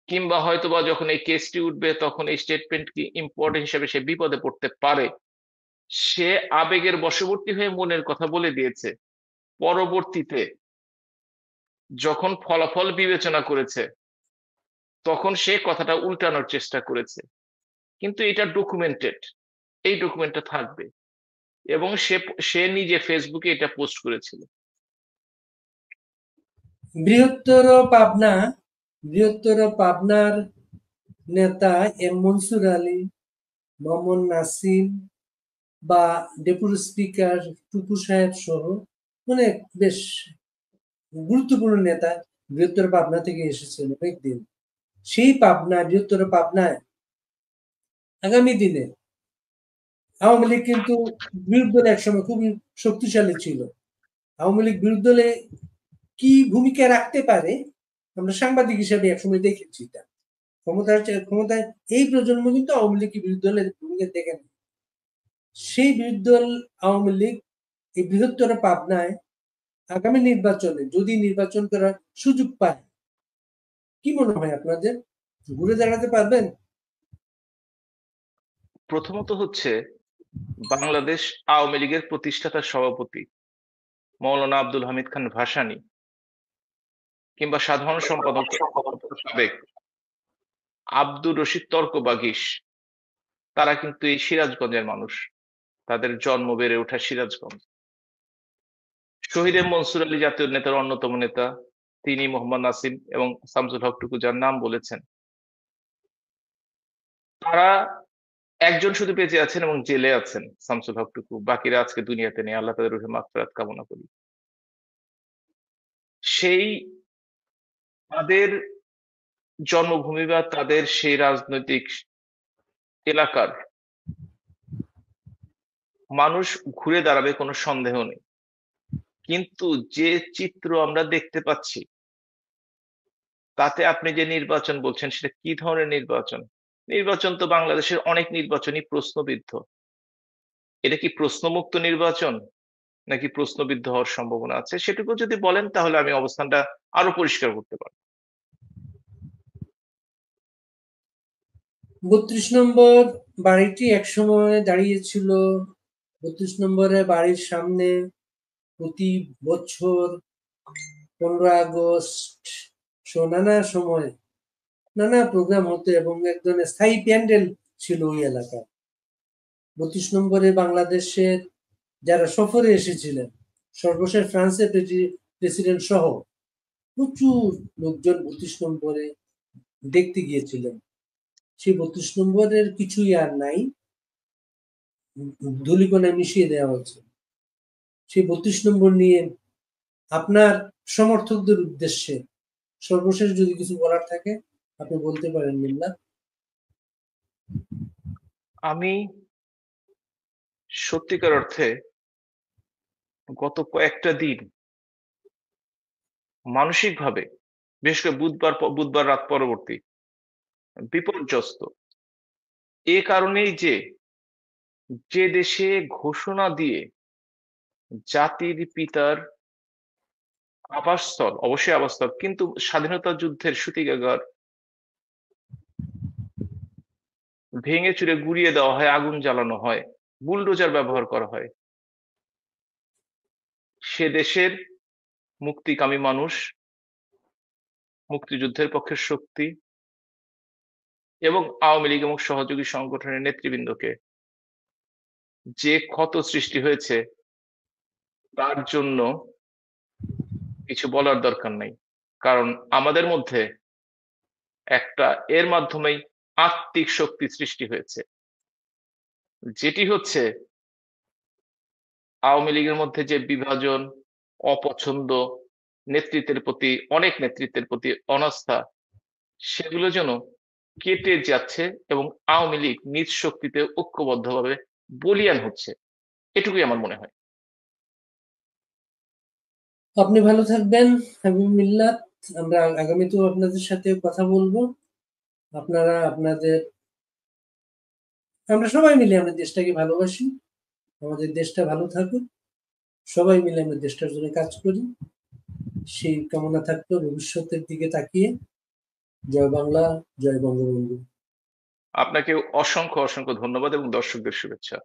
কিংবা হয়তোবা যখন এই কেসটি উঠবে তখন এই স্টেটমেন্ট কি ইম্পর্টেন্ট হিসেবে সে বিপদে পড়তে পারে। সে আবেগের বশবর্তী হয়ে মনের কথা বলে দিয়েছে। পরবর্তীতে যখন ফলাফল বিবেচনা করেছে, তখন সে কথাটা উল্টানোর চেষ্টা করেছে, কিন্তু এটা ডকুমেন্টেড, এই ডকুমেন্টটা থাকবে। এবং সে সে নিজে ফেসবুকে এটা পোস্ট করেছিল। বৃহত্তর পাবনা বৃহত্তর পাবনার নেতা এম মনসুর আলী, মোহাম্মদ নাসিম বা ডেপুটি স্পিকার টুকু সাহেব সহ অনেক বেশ গুরুত্বপূর্ণ নেতা বৃহত্তর পাবনা থেকে এসেছেন অনেকদিন। সেই বৃহত্তর পাবনায় আগামী দিনে আওয়ামী লীগ কিন্তু বিরোধী দলে একসময় খুবই শক্তিশালী ছিল। আওয়ামী লীগ বিরোধী দলে কি ভূমিকা রাখতে পারে আমরা সাংবাদিক হিসেবে একসময় দেখেছি। তা ক্ষমতায় এই প্রজন্ম কিন্তু আওয়ামী লীগ বিরোধী দলের ভূমিকা দেখে না। সেই বিরোধী দল আওয়ামী লীগ এই বৃহত্তর পাবনায় আগামী নির্বাচনে যদি নির্বাচন করার সুযোগ পায়, কি মনে হয় আপনাদের, ঘুরে দাঁড়াতে পারবেন? প্রথমত হচ্ছে বাংলাদেশ আওয়ামী লীগের প্রতিষ্ঠাতা সভাপতি মৌলানা আব্দুল হামিদ খান ভাসানী কিংবা সাধারণ সম্পাদক সাবেক আব্দুর রশিদ তর্ক বাগিশ, তারা কিন্তু এই সিরাজগঞ্জের মানুষ। তাদের জন্ম বেড়ে ওঠা সিরাজগঞ্জ। শহীদ মনসুর আলী জাতীয় নেতার অন্যতম নেতা, তিনি মোহাম্মদ নাসিম এবং শামসুল হক টুকু যার নাম বলেছেন, তারা একজন শুধু বেঁচে আছেন এবং জেলে আছেন, শামসুল হক টুকু। বাকিরা আজকে দুনিয়াতে নেই, আল্লাহ তাদের রুহে মাগফিরাত কামনা করি। সেই তাদের জন্মভূমি বা তাদের সেই রাজনৈতিক এলাকার মানুষ ঘুরে দাঁড়াবে, কোনো সন্দেহ নেই। কিন্তু যে চিত্র আমরা দেখতে পাচ্ছি, তাতে আপনি যে নির্বাচন বলছেন, সেটা কি ধরনের নির্বাচন? নির্বাচন তো বাংলাদেশের অনেক নির্বাচনই প্রশ্নবিদ্ধ। এটা কি প্রশ্নমুক্ত নির্বাচন, নাকি প্রশ্নবিদ্ধ হওয়ার সম্ভাবনা আছে? সেটুকু যদি বলেন তাহলে আমি অবস্থানটা আরো পরিষ্কার করতে পারবো। 32 নম্বর বাড়িটি একসময় দাঁড়িয়েছিল। 32 নম্বরের বাড়ির সামনে প্রতি বছর 15 আগস্ট নানা সময় নানা প্রোগ্রাম হতো এবং এক ধরনের স্থায়ী প্যান্ডেল ছিল ওই এলাকায়। 32 নম্বরে বাংলাদেশের যারা সফরে এসেছিলেন, সর্বশেষ ফ্রান্সের প্রেসিডেন্ট সহ প্রচুর লোকজন 32 নম্বরে দেখতে গিয়েছিলেন। সেই 32 নম্বরের কিছুই আর নাই, ধূলিকণায় মিশিয়ে দেওয়া হচ্ছে। সেই 32 নম্বর নিয়ে আপনার সমর্থকদের উদ্দেশ্যে সর্বশেষ যদি কিছু বলার থাকে আপনি বলতে পারেন মিল্লাত। আমি সত্যিকার অর্থে গত কয়েকটা দিন মানসিকভাবে, বিশেষ করে বুধবার রাত পরবর্তী, বিপর্যস্ত। এ কারণেই যে দেশে ঘোষণা দিয়ে জাতির পিতার আবাসস্থল, অবশ্যই আবাসস্থল, কিন্তু স্বাধীনতা যুদ্ধের সূতিকাগার ভেঙে চুরে গুড়িয়ে দেওয়া হয়, আগুন জ্বালানো হয়, বুলডোজার ব্যবহার করা হয়, সে দেশের মুক্তিকামী মানুষ, মুক্তিযুদ্ধের পক্ষের শক্তি এবং আওয়ামী লীগ এবং সহযোগী সংগঠনের নেতৃবৃন্দকে যে ক্ষত সৃষ্টি হয়েছে, তার জন্য কিছু বলার দরকার নাই। কারণ আমাদের মধ্যে এর মাধ্যমেই আত্মিক শক্তি সৃষ্টি হয়েছে, যেটি হচ্ছে আওয়ামী লীগের মধ্যে যে বিভাজন, অপছন্দ, অনেক নেতৃত্বের প্রতি অনাস্থা, সেগুলো যেন কেটে যাচ্ছে এবং আওয়ামী লীগ নিজ শক্তিতে ঐক্যবদ্ধভাবে বলীয়ান হচ্ছে, এটুকুই আমার মনে হয়। আপনি ভালো থাকবেন হাবিব মিল্লাত। আমরা আগামীতেও আপনাদের সাথে কথা বলবো। আপনারা আপনাদের, আমরা সবাই মিলে আমাদের দেশটাকে ভালোবাসি, আমাদের দেশটা ভালো থাকুক, সবাই মিলে আমরা দেশটার জন্য কাজ করি, সেই কামনা থাকলো ভবিষ্যতের দিকে তাকিয়ে। জয় বাংলা, জয় বঙ্গবন্ধু। আপনাকে অসংখ্য অসংখ্য ধন্যবাদ এবং দর্শকদের শুভেচ্ছা।